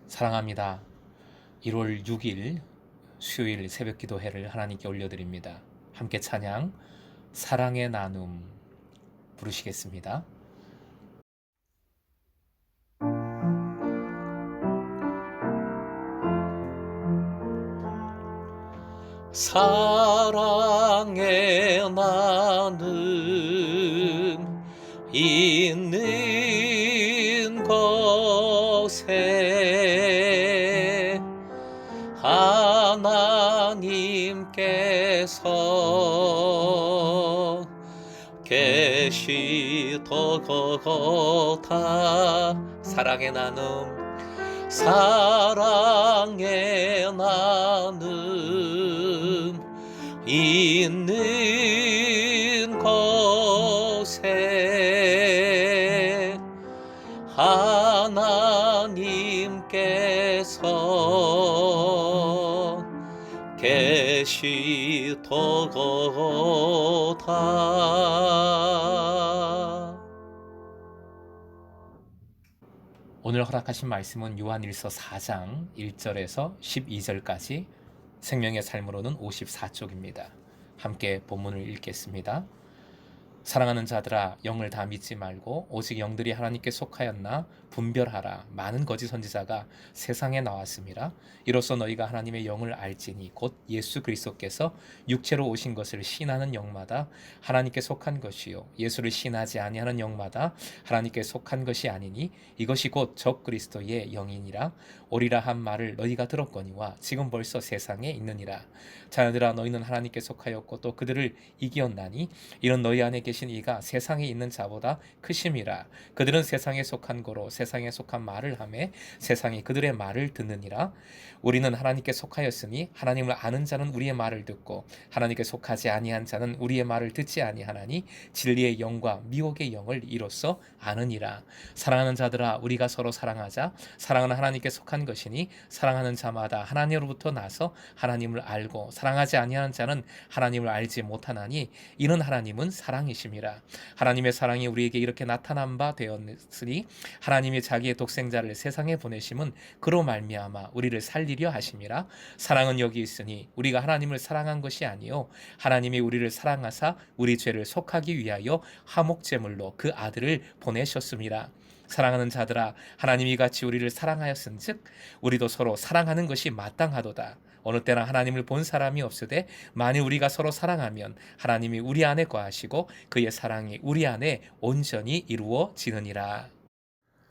사랑합니다. 1월 6일 수요일 새벽 기도회를 하나님께 올려드립니다. 함께 찬양 사랑의 나눔 부르시겠습니다. 사랑의 나눔 있는 곳에 하나님께서 계시도다. 사랑의 나눔 있는 곳에 하나님께서 계시도다. 오늘 허락하신 말씀은 요한일서 4장 1절에서 12절까지 생명의 삶으로는 54쪽입니다. 함께 본문을 읽겠습니다. 사랑하는 자들아, 영을 다 믿지 말고 오직 영들이 하나님께 속하였나 분별하라. 많은 거짓 선지자가 세상에 나왔음이라. 이로써 너희가 하나님의 영을 알지니 곧 예수 그리스도께서 육체로 오신 것을 신하는 영마다 하나님께 속한 것이요 예수를 신하지 아니하는 영마다 하나님께 속한 것이 아니니 이것이 곧 적 그리스도의 영이니라. 오리라 한 말을 너희가 들었거니와 지금 벌써 세상에 있느니라. 자녀들아, 너희는 하나님께 속하였고 또 그들을 이기었나니 이런 너희 안에 계신 이가 세상에 있는 자보다 크심이라. 그들은 세상에 속한 거로 세상에 속한 말을 하매 세상이 그들의 말을 듣느니라. 우리는 하나님께 속하였으니 하나님을 아는 자는 우리의 말을 듣고 하나님께 속하지 아니한 자는 우리의 말을 듣지 아니하나니 진리의 영과 미혹의 영을 이로써 아느니라. 사랑하는 자들아, 우리가 서로 사랑하자. 사랑은 하나님께 속한 것이니 사랑하는 자마다 하나님으로부터 나서 하나님을 알고 사랑하지 아니하는 자는 하나님을 알지 못하나니 이는 하나님은 사랑이심이라. 하나님의 사랑이 우리에게 이렇게 나타난 바 되었으니 하나님이 자기의 독생자를 세상에 보내심은 그로 말미암아 우리를 살리려 하심이라. 사랑은 여기 있으니 우리가 하나님을 사랑한 것이 아니요 하나님이 우리를 사랑하사 우리 죄를 속하기 위하여 화목제물로 그 아들을 보내셨음이라. 사랑하는 자들아, 하나님이 같이 우리를 사랑하였은즉 우리도 서로 사랑하는 것이 마땅하도다. 어느 때나 하나님을 본 사람이 없으되 만일 우리가 서로 사랑하면 하나님이 우리 안에 거하시고 그의 사랑이 우리 안에 온전히 이루어지느니라.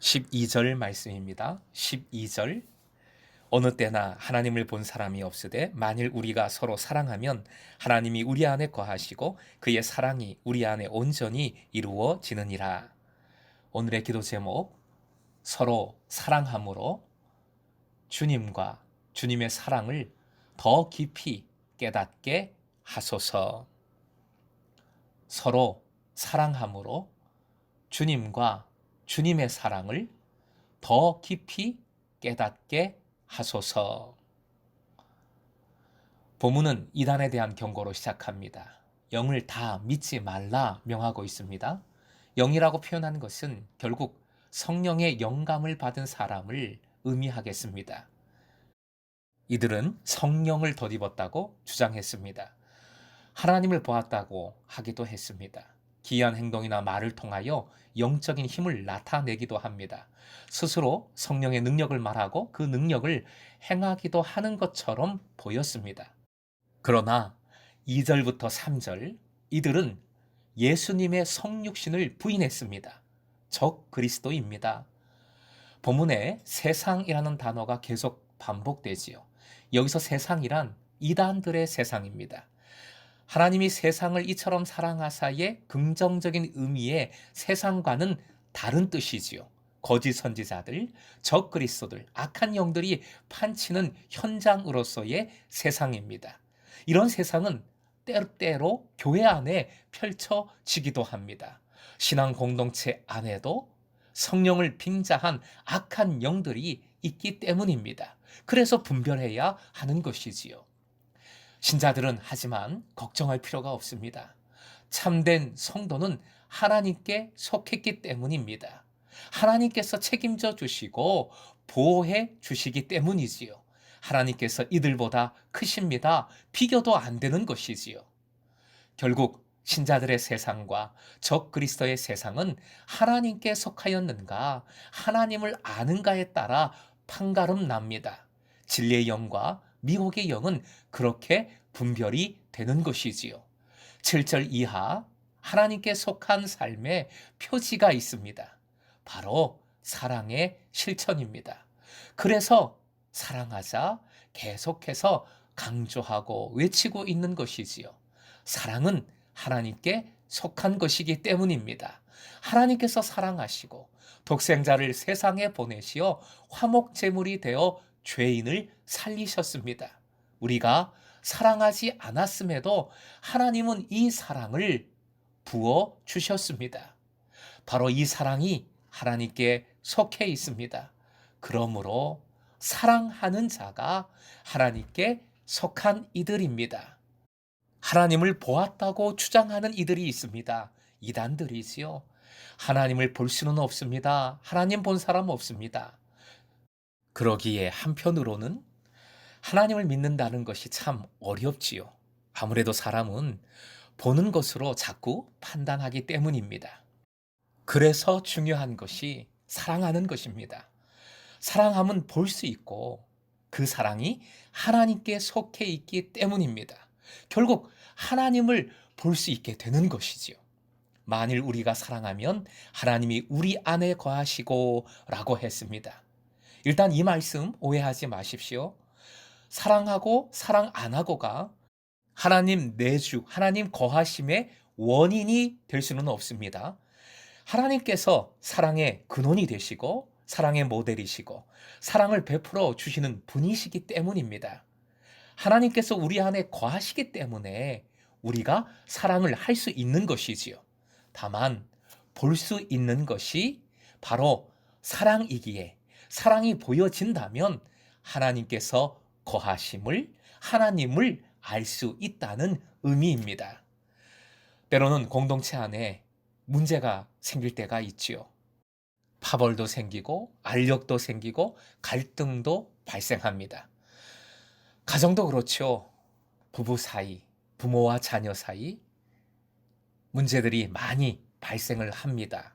12절 말씀입니다. 12절. 어느 때나 하나님을 본 사람이 없으되 만일 우리가 서로 사랑하면 하나님이 우리 안에 거하시고 그의 사랑이 우리 안에 온전히 이루어지느니라. 오늘의 기도 제목, 서로 사랑함으로 주님과 주님의 사랑을 더 깊이 깨닫게 하소서. 서로 사랑함으로 주님과 주님의 사랑을 더 깊이 깨닫게 하소서. 본문은 이단에 대한 경고로 시작합니다. 영을 다 믿지 말라 명하고 있습니다. 영이라고 표현하는 것은 결국 성령의 영감을 받은 사람을 의미하겠습니다. 이들은 성령을 덧입었다고 주장했습니다. 하나님을 보았다고 하기도 했습니다. 기이한 행동이나 말을 통하여 영적인 힘을 나타내기도 합니다. 스스로 성령의 능력을 말하고 그 능력을 행하기도 하는 것처럼 보였습니다. 그러나 2절부터 3절, 이들은 예수님의 성육신을 부인했습니다. 적 그리스도입니다. 본문에 세상이라는 단어가 계속 반복되지요. 여기서 세상이란 이단들의 세상입니다. 하나님이 세상을 이처럼 사랑하사의 긍정적인 의미의 세상과는 다른 뜻이지요. 거짓 선지자들, 적 그리스도들, 악한 영들이 판치는 현장으로서의 세상입니다. 이런 세상은 때때로 교회 안에 펼쳐지기도 합니다. 신앙 공동체 안에도 성령을 빙자한 악한 영들이 있기 때문입니다. 그래서 분별해야 하는 것이지요. 신자들은 하지만 걱정할 필요가 없습니다. 참된 성도는 하나님께 속했기 때문입니다. 하나님께서 책임져 주시고 보호해 주시기 때문이지요. 하나님께서 이들보다 크십니다. 비교도 안 되는 것이지요. 결국 신자들의 세상과 적 그리스도의 세상은 하나님께 속하였는가, 하나님을 아는가에 따라 판가름 납니다. 진리의 영과 미혹의 영은 그렇게 분별이 되는 것이지요. 7절 이하 하나님께 속한 삶의 표지가 있습니다. 바로 사랑의 실천입니다. 그래서 사랑하자 계속해서 강조하고 외치고 있는 것이지요. 사랑은 하나님께 속한 것이기 때문입니다. 하나님께서 사랑하시고 독생자를 세상에 보내시어 화목제물이 되어 죄인을 살리셨습니다. 우리가 사랑하지 않았음에도 하나님은 이 사랑을 부어 주셨습니다. 바로 이 사랑이 하나님께 속해 있습니다. 그러므로 사랑하는 자가 하나님께 속한 이들입니다. 하나님을 보았다고 주장하는 이들이 있습니다. 이단들이지요. 하나님을 볼 수는 없습니다. 하나님 본 사람 없습니다. 그러기에 한편으로는 하나님을 믿는다는 것이 참 어렵지요. 아무래도 사람은 보는 것으로 자꾸 판단하기 때문입니다. 그래서 중요한 것이 사랑하는 것입니다. 사랑함은 볼 수 있고 그 사랑이 하나님께 속해 있기 때문입니다. 결국 하나님을 볼 수 있게 되는 것이지요. 만일 우리가 사랑하면 하나님이 우리 안에 거하시고 라고 했습니다. 일단 이 말씀 오해하지 마십시오. 사랑하고 사랑 안 하고가 하나님 내주, 하나님 거하심의 원인이 될 수는 없습니다. 하나님께서 사랑의 근원이 되시고 사랑의 모델이시고 사랑을 베풀어 주시는 분이시기 때문입니다. 하나님께서 우리 안에 거하시기 때문에 우리가 사랑을 할 수 있는 것이지요. 다만 볼 수 있는 것이 바로 사랑이기에 사랑이 보여진다면 하나님께서 거하심을 하나님을 알 수 있다는 의미입니다. 때로는 공동체 안에 문제가 생길 때가 있지요. 파벌도 생기고 알력도 생기고 갈등도 발생합니다. 가정도 그렇죠. 부부 사이, 부모와 자녀 사이 문제들이 많이 발생을 합니다.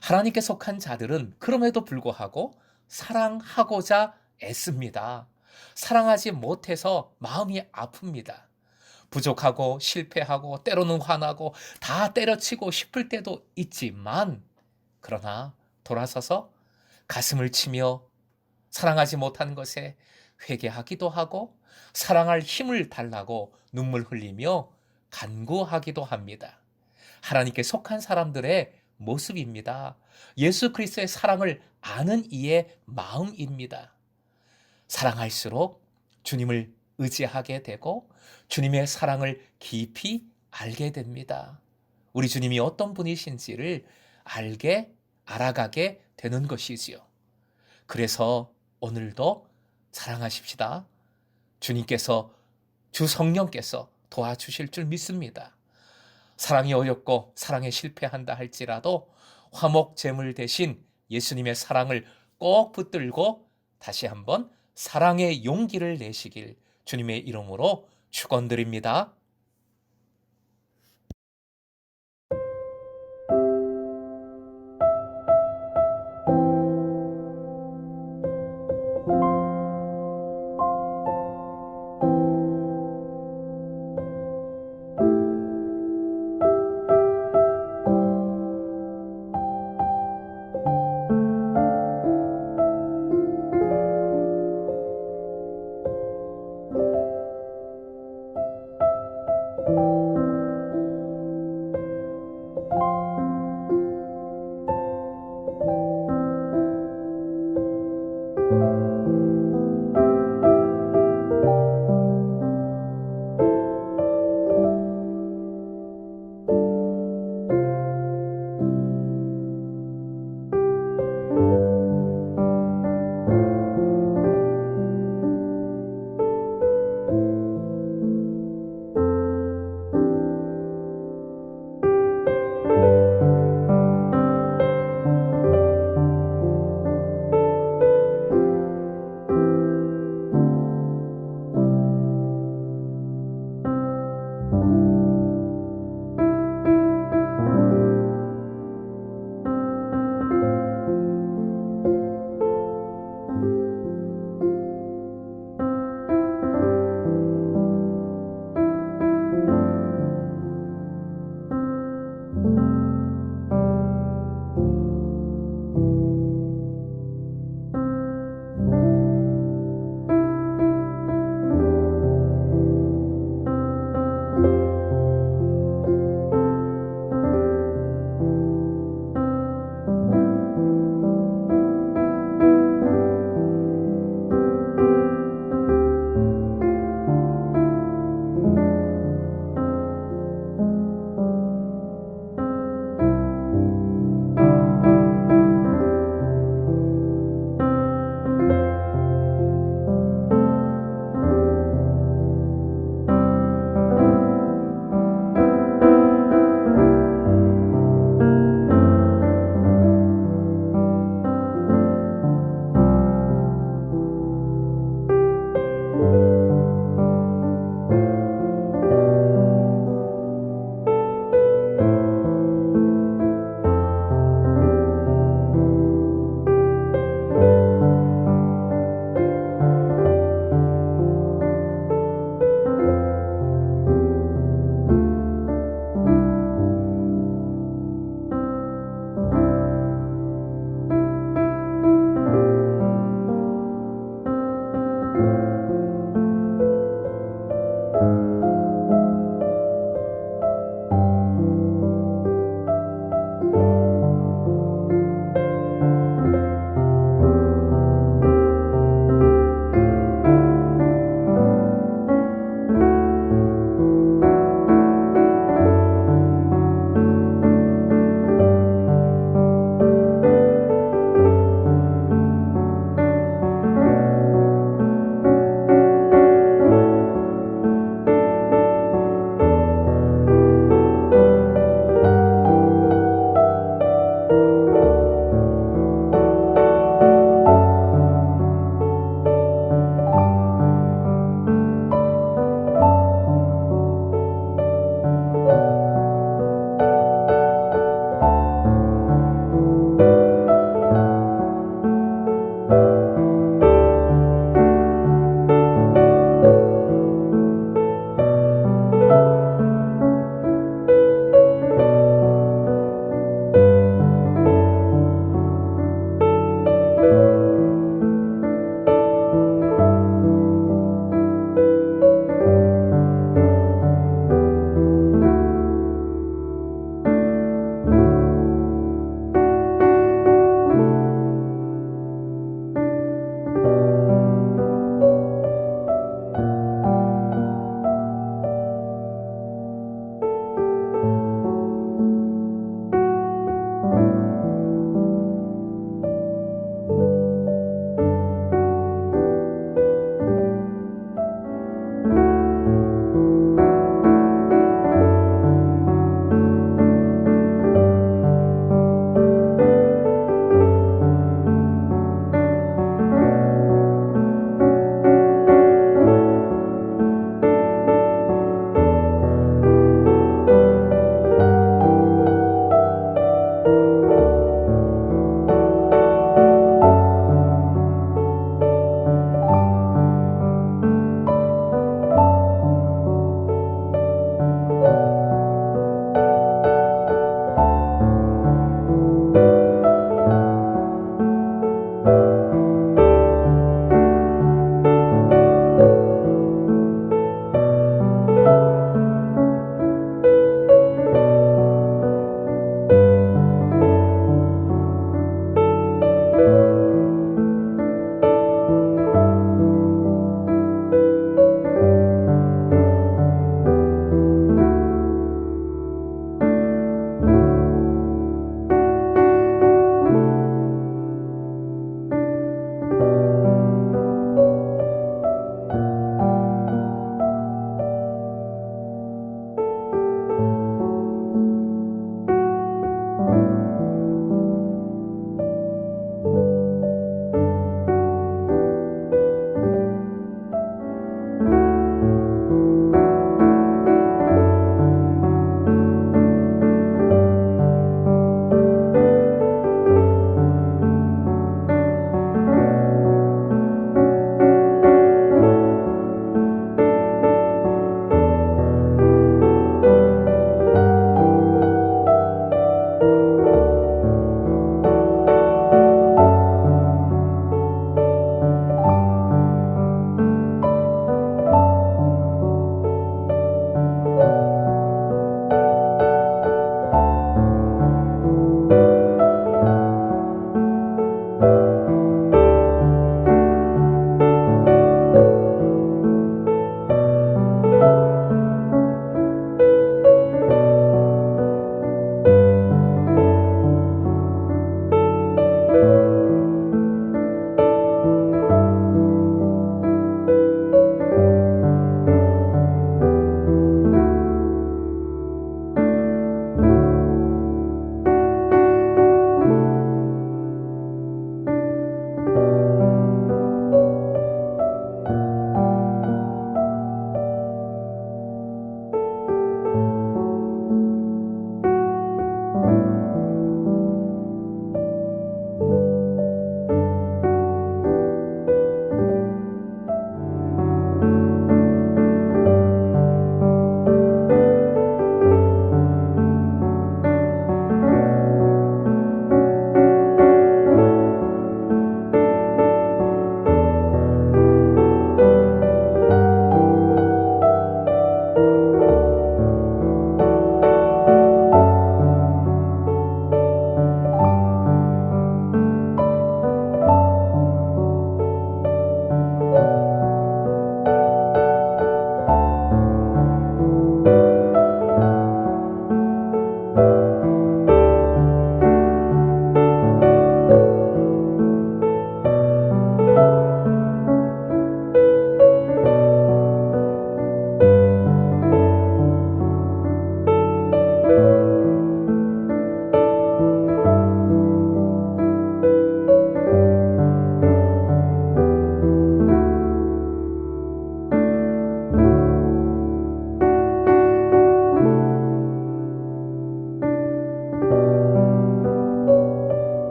하나님께 속한 자들은 그럼에도 불구하고 사랑하고자 애씁니다. 사랑하지 못해서 마음이 아픕니다. 부족하고 실패하고 때로는 화나고 다 때려치고 싶을 때도 있지만 그러나 돌아서서 가슴을 치며 사랑하지 못한 것에 회개하기도 하고 사랑할 힘을 달라고 눈물 흘리며 간구하기도 합니다. 하나님께 속한 사람들의 모습입니다. 예수 그리스도의 사랑을 아는 이의 마음입니다. 사랑할수록 주님을 의지하게 되고 주님의 사랑을 깊이 알게 됩니다. 우리 주님이 어떤 분이신지를 알아가게 되는 것이지요. 그래서 오늘도 사랑하십시다. 주님께서 주 성령께서 도와주실 줄 믿습니다. 사랑이 어렵고 사랑에 실패한다 할지라도 화목제물 대신 예수님의 사랑을 꼭 붙들고 다시 한번 사랑의 용기를 내시길 주님의 이름으로 축원드립니다.